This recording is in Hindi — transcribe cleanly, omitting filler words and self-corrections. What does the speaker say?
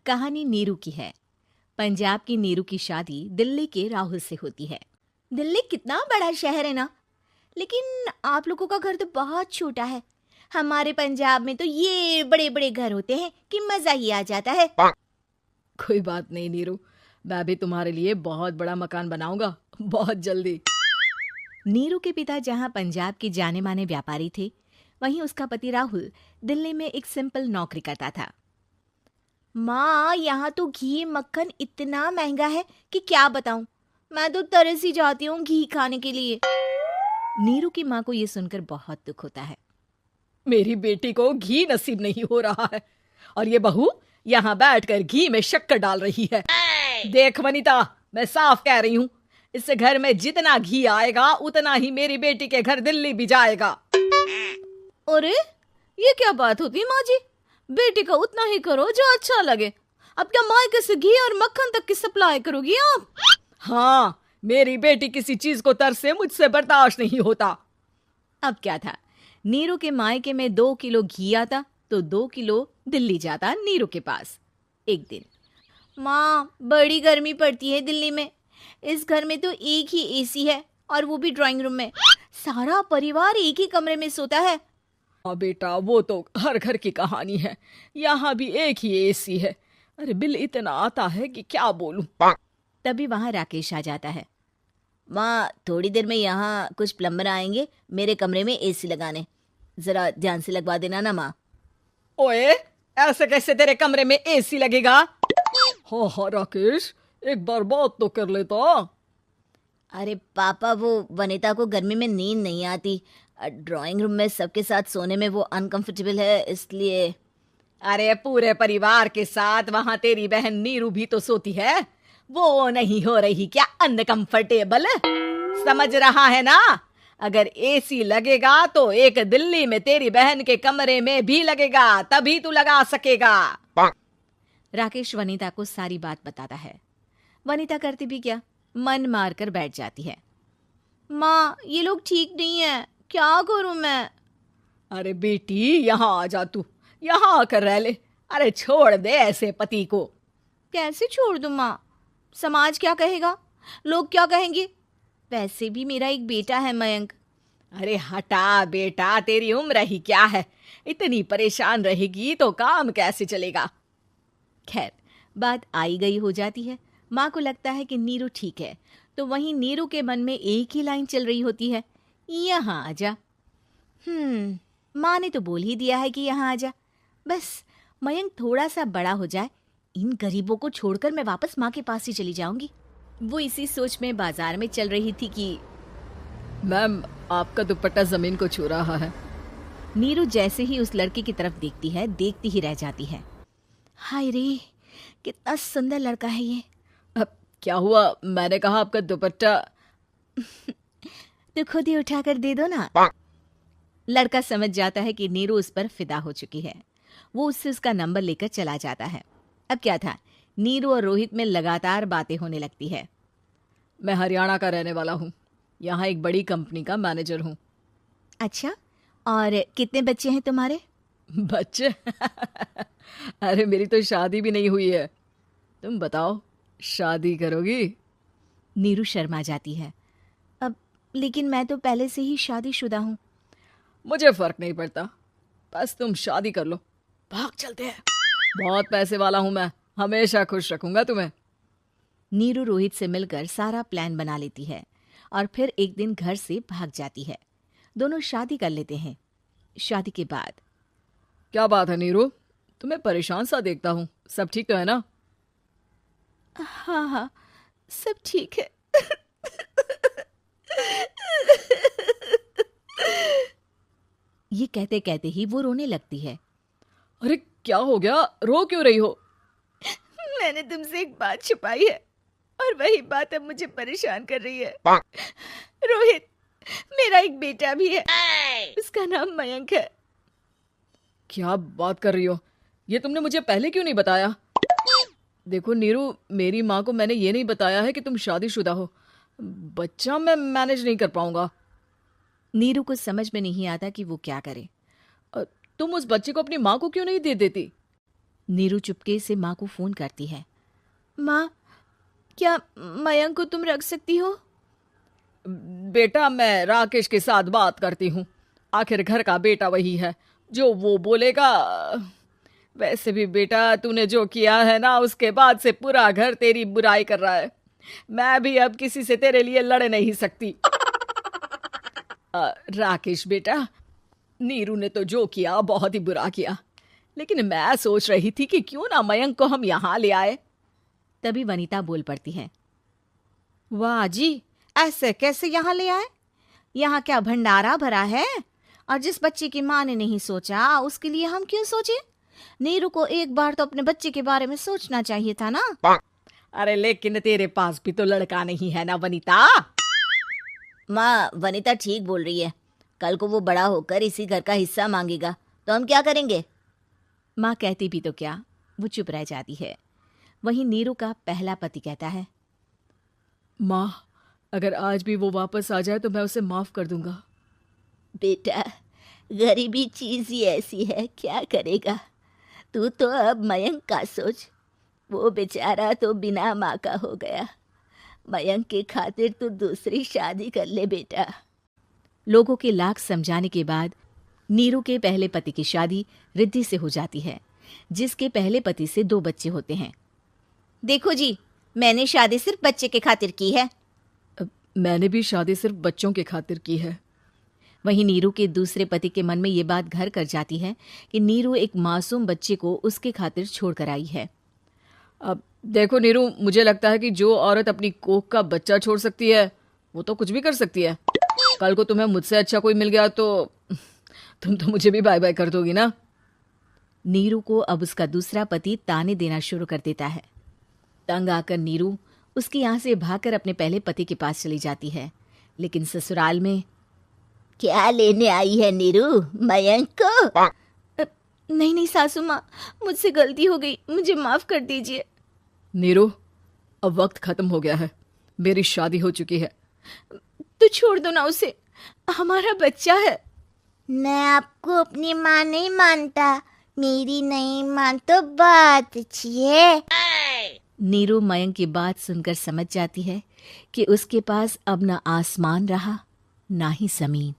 कहानी नीरू की है। पंजाब की नीरू की शादी दिल्ली के राहुल से होती है। दिल्ली कितना बड़ा शहर है ना, लेकिन आप लोगों का घर तो बहुत छोटा है। हमारे पंजाब में तो ये बड़े बड़े घर होते हैं कि मजा ही आ जाता है। कोई बात नहीं नीरू, मैं भी तुम्हारे लिए बहुत बड़ा मकान बनाऊंगा बहुत जल्दी। नीरू के पिता जहाँ पंजाब के जाने माने व्यापारी थे, वहीं उसका पति राहुल दिल्ली में एक सिंपल नौकरी करता था। माँ, यहाँ तो घी मक्खन इतना महंगा है कि क्या बताऊं। मैं तो तरस ही जाती हूँ घी खाने के लिए। नीरू की माँ को ये सुनकर बहुत दुख होता है। मेरी बेटी को घी नसीब नहीं हो रहा है और ये बहू यहाँ बैठकर घी में शक्कर डाल रही है। देख वनिता, मैं साफ कह रही हूँ, इस घर में जितना घी आएगा उतना ही मेरी बेटी के घर दिल्ली भी जाएगा। अरे ये क्या बात होती माँ जी, बेटी का उतना ही करो जो अच्छा लगे। अब क्या मायके से घी और मक्खन तक की सप्लाई करोगी आप? हाँ, मेरी बेटी किसी चीज को तरसे मुझसे बर्दाश्त नहीं होता। अब क्या था, नीरू के मायके में 2 किलो घी आता तो 2 किलो दिल्ली जाता नीरू के पास। एक दिन, माँ बड़ी गर्मी पड़ती है दिल्ली में। इस घर में तो एक ही एसी है और वो भी ड्राइंग रूम में। सारा परिवार एक ही कमरे में सोता है। हाँ बेटा, वो तो हर घर की कहानी है। यहाँ भी एक ही एसी है। अरे बिल इतना आता है कि क्या बोलूं। तभी वहां राकेश आ जाता है। माँ, थोड़ी देर में यहाँ कुछ प्लम्बर आएंगे मेरे कमरे में एसी लगाने, जरा ध्यान से लगवा देना ना माँ। ओए, ऐसे कैसे तेरे कमरे में एसी लगेगा? हाँ राकेश, एक बार बात तो कर लेता। अरे पापा, वो वनिता को गर्मी में नींद नहीं आती। ड्राइंग रूम में सबके साथ सोने में वो अनकंफर्टेबल है, इसलिए। अरे पूरे परिवार के साथ वहां तेरी बहन नीरू भी तो सोती है, वो नहीं हो रही क्या अनकंफर्टेबल? समझ रहा है ना? अगर एसी लगेगा तो एक दिल्ली में तेरी बहन के कमरे में भी लगेगा, तभी तू लगा सकेगा। राकेश वनिता को सारी बात बताता है। वनिता करती भी क्या, मन मार कर बैठ जाती है। माँ, ये लोग ठीक नहीं है, क्या करूं मैं? अरे बेटी, यहाँ आ जा, तू यहाँ आकर रह ले। अरे छोड़ दे ऐसे पति को। कैसे छोड़ दूं माँ? समाज क्या कहेगा, लोग क्या कहेंगे? वैसे भी मेरा एक बेटा है मयंक। अरे हटा बेटा, तेरी उम्र ही क्या है, इतनी परेशान रहेगी तो काम कैसे चलेगा। खैर, बात आई गई हो जाती है। माँ को लगता है कि नीरू ठीक है, तो वहीं नीरू के मन में एक ही लाइन चल रही होती है, यहाँ आ जा। माँ ने तो बोल ही दिया है कि यहाँ आ जा। बस मयंक थोड़ा सा बड़ा हो जाए, इन गरीबों को छोड़कर मैं वापस माँ के पास ही चली जाऊंगी। वो इसी सोच में बाजार में चल रही थी कि मैम, आपका दुपट्टा जमीन को छू रहा है। नीरू जैसे ही उस लड़की की तरफ देखती है, देखती ही रह जाती है। हाय रे, कितना सुंदर लड़का है ये। अब क्या हुआ? मैंने कहा आपका दुपट्टा। तो खुद ही उठाकर दे दो ना। लड़का समझ जाता है कि नीरू उस पर फिदा हो चुकी है। वो उससे उसका नंबर लेकर चला जाता है। अब क्या था, नीरू और रोहित में लगातार बातें होने लगती है। मैं हरियाणा का रहने वाला हूँ, यहाँ एक बड़ी कंपनी का मैनेजर हूँ। अच्छा, और कितने बच्चे हैं तुम्हारे? बच्चे? अरे मेरी तो शादी भी नहीं हुई है। तुम बताओ, शादी करोगी? नीरू शर्मा जाती है। अब लेकिन मैं तो पहले से ही शादीशुदा हूँ। मुझे फर्क नहीं पड़ता, बस तुम शादी कर लो, भाग चलते हैं। बहुत पैसे वाला हूं मैं, हमेशा खुश रखूंगा तुम्हें। नीरू रोहित से मिलकर सारा प्लान बना लेती है और फिर एक दिन घर से भाग जाती है। दोनों शादी कर लेते हैं। शादी के बाद, क्या बात है नीरू, तुम्हें परेशान सा देखता हूँ, सब ठीक तो है ना? हाँ, सब ठीक है। ये कहते कहते ही वो रोने लगती है। अरे क्या हो गया, रो क्यों रही हो? मैंने तुमसे एक बात छुपाई है और वही बात अब मुझे परेशान कर रही है। रोहित, मेरा एक बेटा भी है, उसका नाम मयंक है। क्या बात कर रही हो, ये तुमने मुझे पहले क्यों नहीं बताया? देखो नीरू, मेरी माँ को मैंने ये नहीं बताया है कि तुम शादीशुदा हो। बच्चा मैं मैनेज नहीं कर पाऊंगा। नीरू को समझ में नहीं आता कि वो क्या करे। तुम उस बच्चे को अपनी माँ को क्यों नहीं दे देती? नीरू चुपके से माँ को फोन करती है। माँ, क्या मयंक को तुम रख सकती हो? बेटा, मैं राकेश के साथ बात करती हूँ। आखिर घर का बेटा वही है, जो वो बोलेगा। वैसे भी बेटा, तूने जो किया है ना, उसके बाद से पूरा घर तेरी बुराई कर रहा है। मैं भी अब किसी से तेरे लिए लड़ नहीं सकती। राकेश बेटा, नीरू ने तो जो किया बहुत ही बुरा किया, लेकिन मैं सोच रही थी कि क्यों ना मयंक को हम यहाँ ले आए। तभी वनीता बोल पड़ती है। वाह जी, ऐसे कैसे यहाँ ले आए? यहाँ क्या भंडारा भरा है? और जिस बच्चे की माँ ने नहीं सोचा, उसके लिए हम क्यों सोचे? नीरू को एक बार तो अपने बच्चे के बारे में सोचना चाहिए था ना। अरे लेकिन तेरे पास भी तो लड़का नहीं है ना वनीता। माँ, वनीता ठीक बोल रही है। कल को वो बड़ा होकर इसी घर का हिस्सा मांगेगा तो हम क्या करेंगे? माँ कहती भी तो क्या, वो चुप रह जाती है। वहीं नीरू का पहला पति कहता है। माँ, अगर आज भी वो वापस आ जाए तो मैं उसे माफ कर दूंगा। बेटा, गरीबी चीज ही ऐसी है, क्या करेगा? तू तो अब मयंक का सोच। वो बेचारा तो बिना माँ का हो गया। मयंक के खातिर तू दूसरी शादी कर ले बेटा। लोगों के लाख समझाने के बाद नीरू के पहले पति की शादी रिद्धि से हो जाती है, जिसके पहले पति से 2 बच्चे होते हैं। देखो जी, मैंने शादी सिर्फ बच्चे के खातिर की है। मैंने भी शादी सिर्फ बच्चों के खातिर की है। वहीं नीरू के दूसरे पति के मन में ये बात घर कर जाती है कि नीरू एक मासूम बच्चे को उसके खातिर छोड़ कर आई है। अब देखो नीरू, मुझे लगता है कि जो औरत अपनी कोख का बच्चा छोड़ सकती है, वो तो कुछ भी कर सकती है। कल को तुम्हें मुझसे अच्छा कोई मिल गया तो तुम तो मुझे भी बाय बाय कर दोगी ना। नीरू को अब उसका दूसरा पति ताने देना शुरू कर देता है। तंग आकर नीरू उसके यहाँ से भागकर अपने पहले पति के पास चली जाती है। लेकिन ससुराल में क्या लेने आई है नीरू, मयंक को? नहीं नहीं सासू माँ, मुझसे गलती हो गई, मुझे माफ कर दीजिए। नीरू, अब वक्त खत्म हो गया है, मेरी शादी हो चुकी है। तो छोड़ दो ना उसे, हमारा बच्चा है। मैं आपको अपनी माँ नहीं मानता, मेरी नहीं मान तो बात अच्छी है। नीरू मयंक की बात सुनकर समझ जाती है कि उसके पास अब ना आसमान रहा ना ही जमीन।